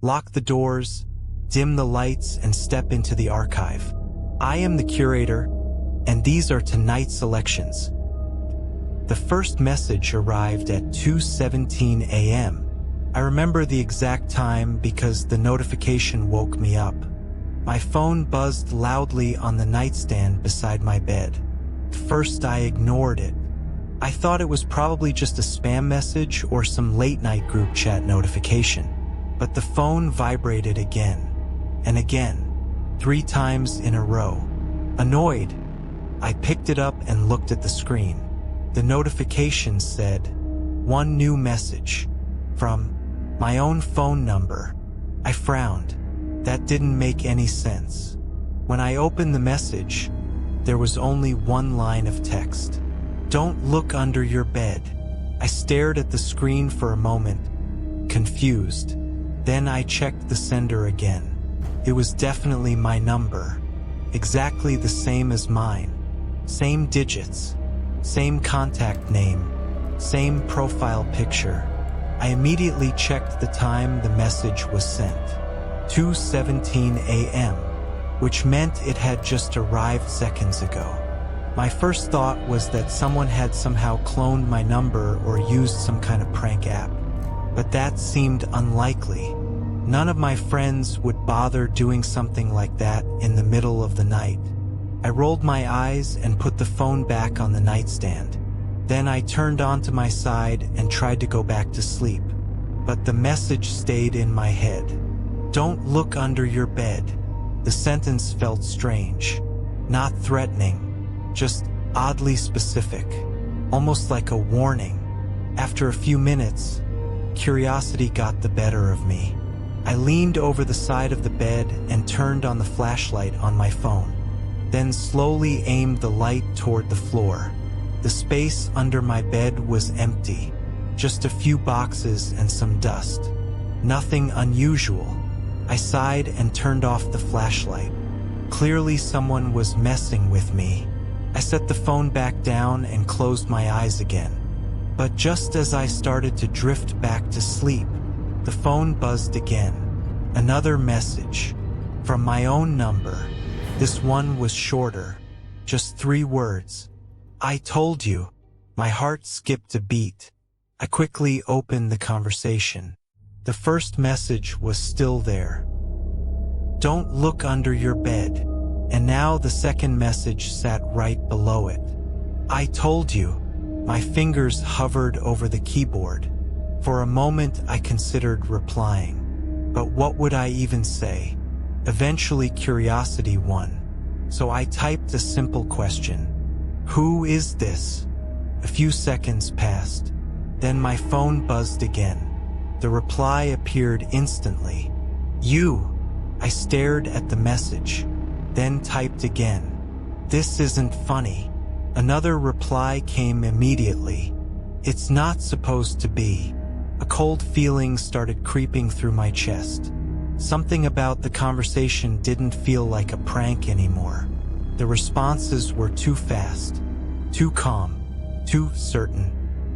lock the doors, dim the lights, and step into the archive. I am the curator, and these are tonight's selections. The first message arrived at 2:17 a.m. I remember the exact time because the notification woke me up. My phone buzzed loudly on the nightstand beside my bed. First, I ignored it. I thought it was probably just a spam message or some late-night group chat notification. But the phone vibrated again and again, 3 times in a row. Annoyed, I picked it up and looked at the screen. The notification said, "One new message from my own phone number." I frowned. That didn't make any sense. When I opened the message, there was only one line of text. "Don't look under your bed." I stared at the screen for a moment, confused. Then I checked the sender again. It was definitely my number, exactly the same as mine. Same digits, same contact name, same profile picture. I immediately checked the time the message was sent. 2:17 a.m., which meant it had just arrived seconds ago. My first thought was that someone had somehow cloned my number or used some kind of prank app. But that seemed unlikely. None of my friends would bother doing something like that in the middle of the night. I rolled my eyes and put the phone back on the nightstand. Then I turned onto my side and tried to go back to sleep. But the message stayed in my head. "Don't look under your bed." The sentence felt strange. Not threatening, just oddly specific. Almost like a warning. After a few minutes, curiosity got the better of me. I leaned over the side of the bed and turned on the flashlight on my phone. Then slowly aimed the light toward the floor. The space under my bed was empty. Just a few boxes and some dust. Nothing unusual. I sighed and turned off the flashlight. Clearly someone was messing with me. I set the phone back down and closed my eyes again. But just as I started to drift back to sleep, the phone buzzed again. Another message. From my own number. This one was shorter. Just 3 words. "I told you." My heart skipped a beat. I quickly opened the conversation. The first message was still there. "Don't look under your bed." And now the second message sat right below it. "I told you." My fingers hovered over the keyboard. For a moment I considered replying. But what would I even say? Eventually curiosity won. So I typed a simple question. "Who is this?" A few seconds passed. Then my phone buzzed again. The reply appeared instantly. "You." I stared at the message, then typed again. "This isn't funny." Another reply came immediately. "It's not supposed to be." A cold feeling started creeping through my chest. Something about the conversation didn't feel like a prank anymore. The responses were too fast, too calm, too certain.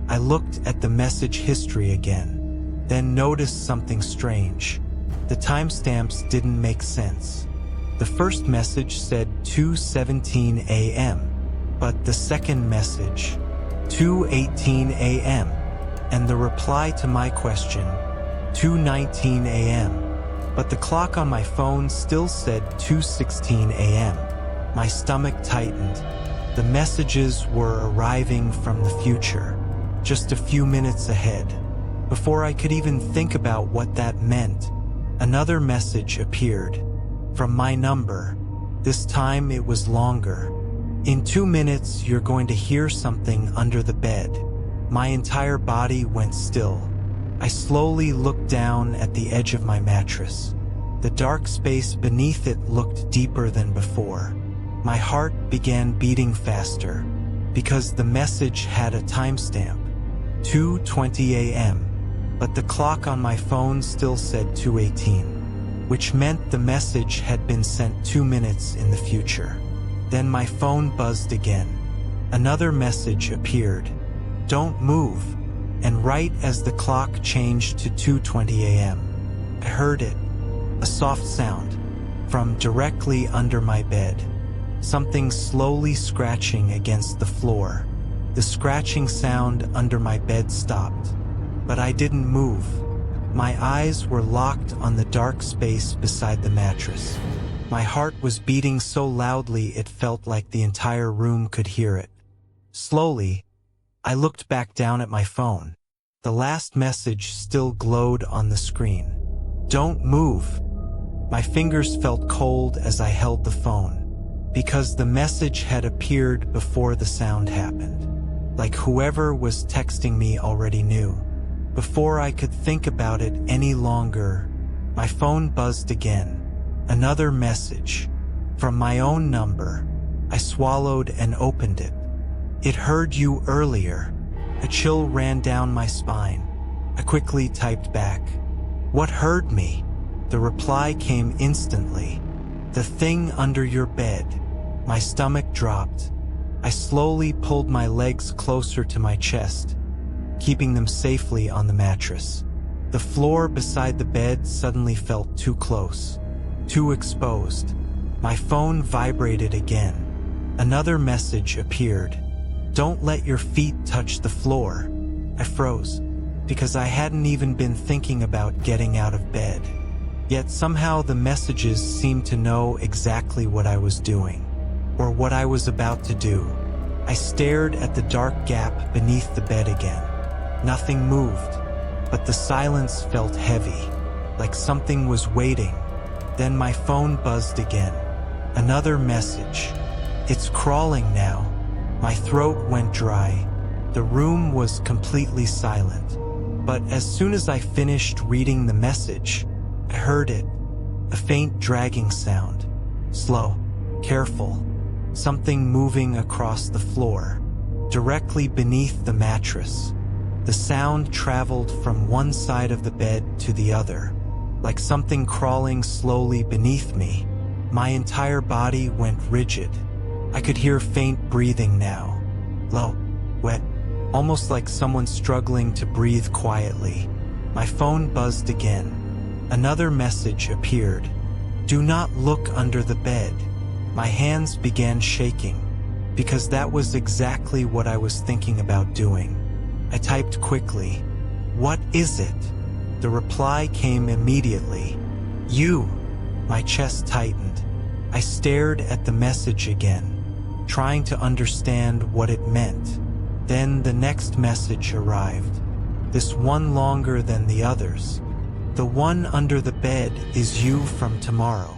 I looked at the message history again, then noticed something strange. The timestamps didn't make sense. The first message said 2:17 a.m., but the second message, 2:18 a.m., and the reply to my question, 2:19 a.m., but the clock on my phone still said 2:16 a.m. My stomach tightened. The messages were arriving from the future, just a few minutes ahead. Before I could even think about what that meant, another message appeared. From my number. This time it was longer. "In 2 minutes you're going to hear something under the bed." My entire body went still. I slowly looked down at the edge of my mattress. The dark space beneath it looked deeper than before. My heart began beating faster, because the message had a timestamp, 2:20 a.m., but the clock on my phone still said 2:18, which meant the message had been sent 2 minutes in the future. Then my phone buzzed again. Another message appeared. "Don't move," and right as the clock changed to 2:20 a.m., I heard it, a soft sound, from directly under my bed. Something slowly scratching against the floor. The scratching sound under my bed stopped, but I didn't move. My eyes were locked on the dark space beside the mattress. My heart was beating so loudly it felt like the entire room could hear it. Slowly, I looked back down at my phone. The last message still glowed on the screen. "Don't move." My fingers felt cold as I held the phone, because the message had appeared before the sound happened. Like whoever was texting me already knew. Before I could think about it any longer, my phone buzzed again. Another message. From my own number. I swallowed and opened it. "It heard you earlier." A chill ran down my spine. I quickly typed back, "What heard me?" The reply came instantly. "The thing under your bed." My stomach dropped. I slowly pulled my legs closer to my chest, keeping them safely on the mattress. The floor beside the bed suddenly felt too close, too exposed. My phone vibrated again. Another message appeared. "Don't let your feet touch the floor." I froze, because I hadn't even been thinking about getting out of bed. Yet somehow the messages seemed to know exactly what I was doing, or what I was about to do. I stared at the dark gap beneath the bed again. Nothing moved, but the silence felt heavy, like something was waiting. Then my phone buzzed again. Another message. "It's crawling now." My throat went dry. The room was completely silent. But as soon as I finished reading the message, I heard it. A faint dragging sound. Slow, careful. Something moving across the floor, directly beneath the mattress. The sound traveled from one side of the bed to the other, like something crawling slowly beneath me. My entire body went rigid. I could hear faint breathing now. Low, wet, almost like someone struggling to breathe quietly. My phone buzzed again. Another message appeared. "Do not look under the bed." My hands began shaking, because that was exactly what I was thinking about doing. I typed quickly, "What is it?" The reply came immediately. "You." My chest tightened. I stared at the message again, trying to understand what it meant. Then the next message arrived. This one longer than the others. "The one under the bed is you from tomorrow."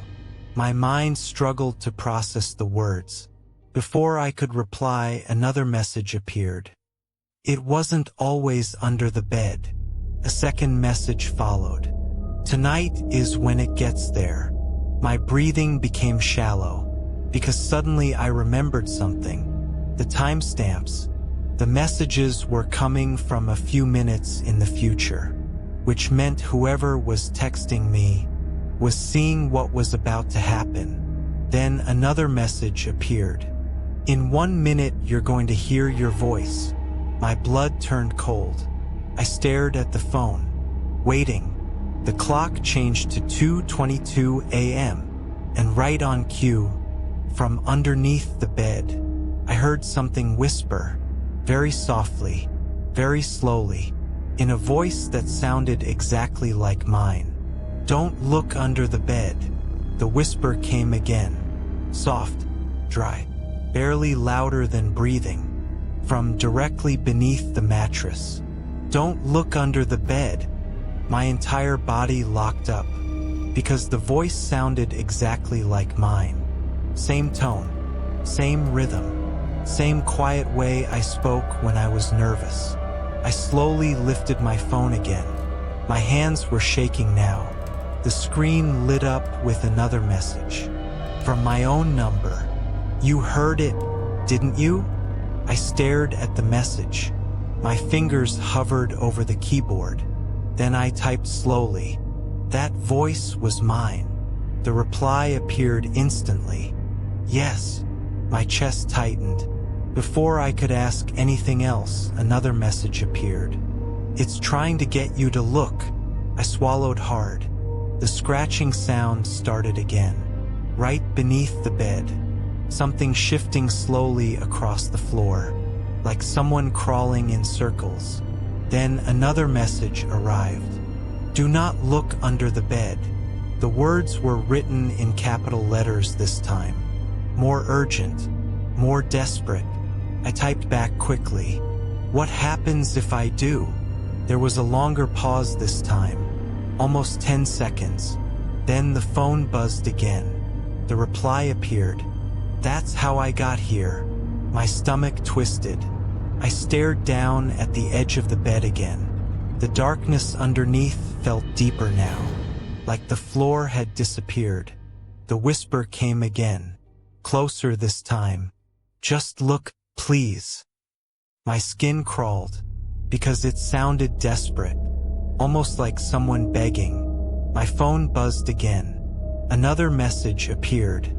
My mind struggled to process the words. Before I could reply, another message appeared. "It wasn't always under the bed." A second message followed. "Tonight is when it gets there." My breathing became shallow, because suddenly I remembered something. The timestamps. The messages were coming from a few minutes in the future, which meant whoever was texting me was seeing what was about to happen. Then another message appeared. "In 1 minute you're going to hear your voice." My blood turned cold. I stared at the phone, waiting. The clock changed to 2:22 a.m., and right on cue, from underneath the bed, I heard something whisper, very softly, very slowly, in a voice that sounded exactly like mine. "Don't look under the bed." The whisper came again, soft, dry, barely louder than breathing, from directly beneath the mattress. "Don't look under the bed." My entire body locked up, because the voice sounded exactly like mine. Same tone, same rhythm, same quiet way I spoke when I was nervous. I slowly lifted my phone again. My hands were shaking now. The screen lit up with another message. From my own number. "You heard it, didn't you?" I stared at the message. My fingers hovered over the keyboard. Then I typed slowly. That voice was mine. The reply appeared instantly. "Yes." My chest tightened. Before I could ask anything else, another message appeared. "It's trying to get you to look." I swallowed hard. The scratching sound started again, right beneath the bed, something shifting slowly across the floor, like someone crawling in circles. Then another message arrived. "Do not look under the bed." The words were written in capital letters this time. More urgent, more desperate. I typed back quickly. "What happens if I do?" There was a longer pause this time, almost 10 seconds. Then the phone buzzed again. The reply appeared. "That's how I got here." My stomach twisted. I stared down at the edge of the bed again. The darkness underneath felt deeper now, like the floor had disappeared. The whisper came again, closer this time. "Just look, please." My skin crawled, because it sounded desperate, almost like someone begging. My phone buzzed again. Another message appeared.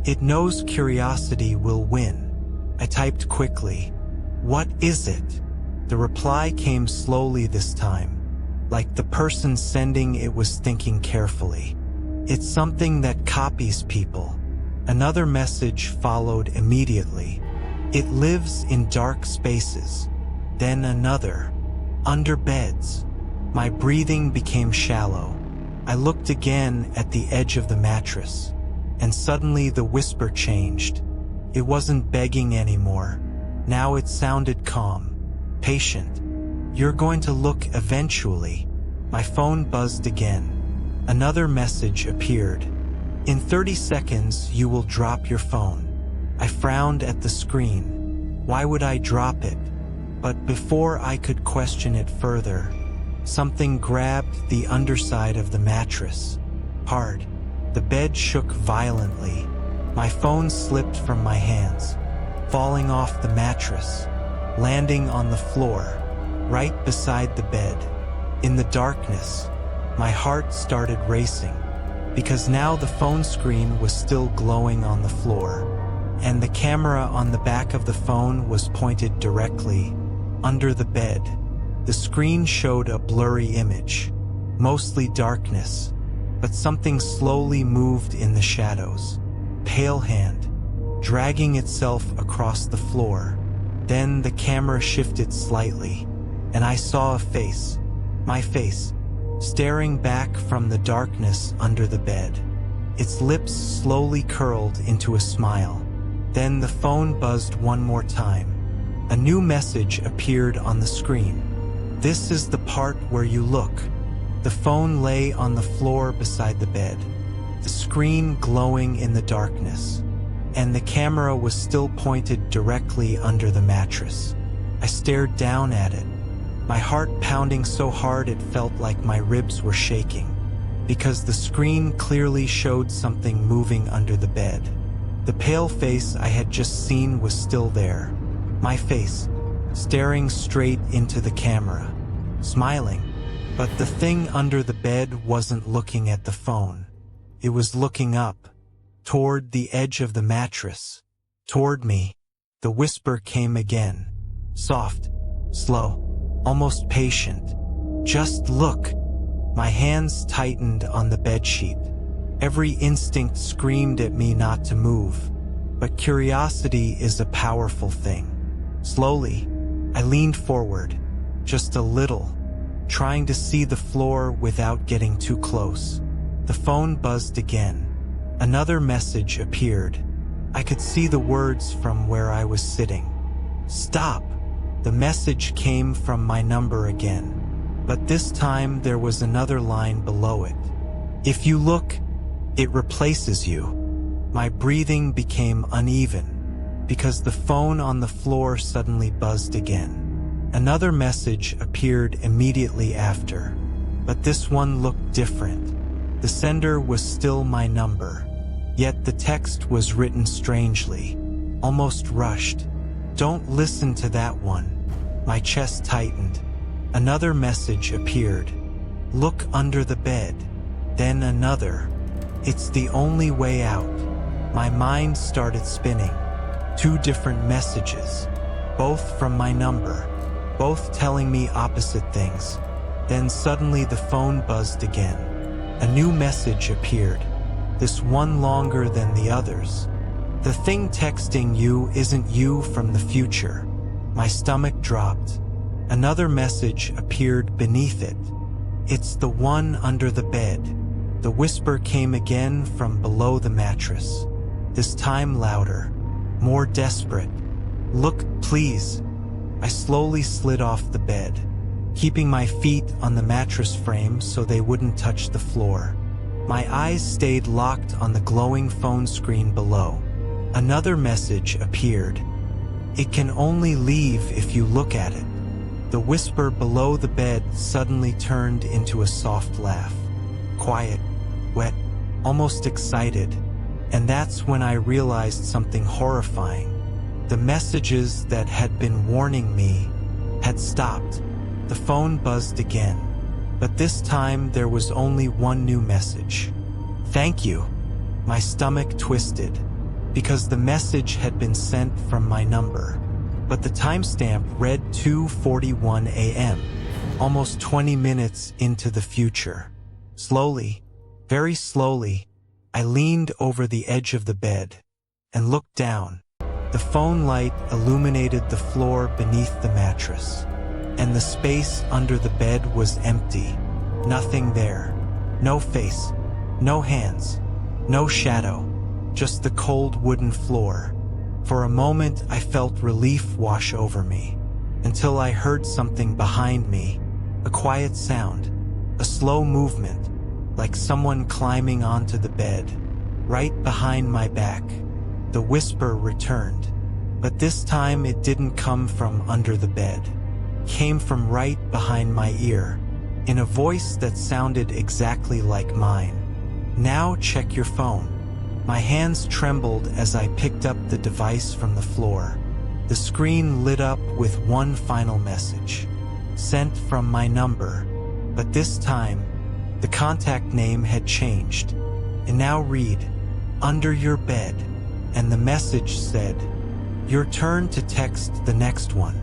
"It knows curiosity will win." I typed quickly. "What is it?" The reply came slowly this time, like the person sending it was thinking carefully. "It's something that copies people." Another message followed immediately. "It lives in dark spaces." Then another. "Under beds." My breathing became shallow. I looked again at the edge of the mattress, and suddenly the whisper changed. It wasn't begging anymore. Now it sounded calm, patient. "You're going to look eventually." My phone buzzed again. Another message appeared. "In 30 seconds you will drop your phone." I frowned at the screen. Why would I drop it? But before I could question it further, something grabbed the underside of the mattress. Hard. The bed shook violently. My phone slipped from my hands, falling off the mattress, landing on the floor, right beside the bed. In the darkness, my heart started racing, because now the phone screen was still glowing on the floor, and the camera on the back of the phone was pointed directly under the bed. The screen showed a blurry image, mostly darkness, but something slowly moved in the shadows. Pale hand, dragging itself across the floor. Then the camera shifted slightly, and I saw a face, my face, staring back from the darkness under the bed. Its lips slowly curled into a smile. Then the phone buzzed one more time. A new message appeared on the screen. "This is the part where you look." The phone lay on the floor beside the bed, the screen glowing in the darkness, and the camera was still pointed directly under the mattress. I stared down at it, my heart pounding so hard it felt like my ribs were shaking, because the screen clearly showed something moving under the bed. The pale face I had just seen was still there, my face, staring straight into the camera, smiling. But the thing under the bed wasn't looking at the phone. It was looking up, toward the edge of the mattress, toward me. The whisper came again, soft, slow, almost patient. "Just look." My hands tightened on the bedsheet. Every instinct screamed at me not to move, but curiosity is a powerful thing. Slowly, I leaned forward, just a little, trying to see the floor without getting too close. The phone buzzed again. Another message appeared. I could see the words from where I was sitting. "Stop." The message came from my number again, but this time there was another line below it. "If you look, it replaces you." My breathing became uneven, because the phone on the floor suddenly buzzed again. Another message appeared immediately after, but this one looked different. The sender was still my number, yet the text was written strangely, almost rushed. "Don't listen to that one." My chest tightened. Another message appeared. "Look under the bed." Then another. "It's the only way out." My mind started spinning. Two different messages, both from my number, both telling me opposite things. Then suddenly the phone buzzed again. a new message appeared, this one longer than the others. The thing texting you isn't you from the future. My stomach dropped. Another message appeared beneath it. It's the one under the bed. The whisper came again from below the mattress, this time louder, more desperate. Look, please. I slowly slid off the bed, keeping my feet on the mattress frame so they wouldn't touch the floor. My eyes stayed locked on the glowing phone screen below. Another message appeared. It can only leave if you look at it. The whisper below the bed suddenly turned into a soft laugh. Quiet, wet, almost excited. And that's when I realized something horrifying. The messages that had been warning me had stopped. The phone buzzed again, but this time there was only one new message. Thank you. My stomach twisted, because the message had been sent from my number, but the timestamp read 2:41 a.m., almost 20 minutes into the future. Slowly, very slowly, I leaned over the edge of the bed and looked down. The phone light illuminated the floor beneath the mattress, and the space under the bed was empty. Nothing there. No face, no hands, no shadow, just the cold wooden floor. For a moment, I felt relief wash over me, until I heard something behind me, a quiet sound, a slow movement, like someone climbing onto the bed, right behind my back. The whisper returned, but this time it didn't come from under the bed. It came from right behind my ear, in a voice that sounded exactly like mine. Now check your phone. My hands trembled as I picked up the device from the floor. The screen lit up with one final message, sent from my number, but this time, the contact name had changed. And now read, under your bed, and the message said, your turn to text the next one.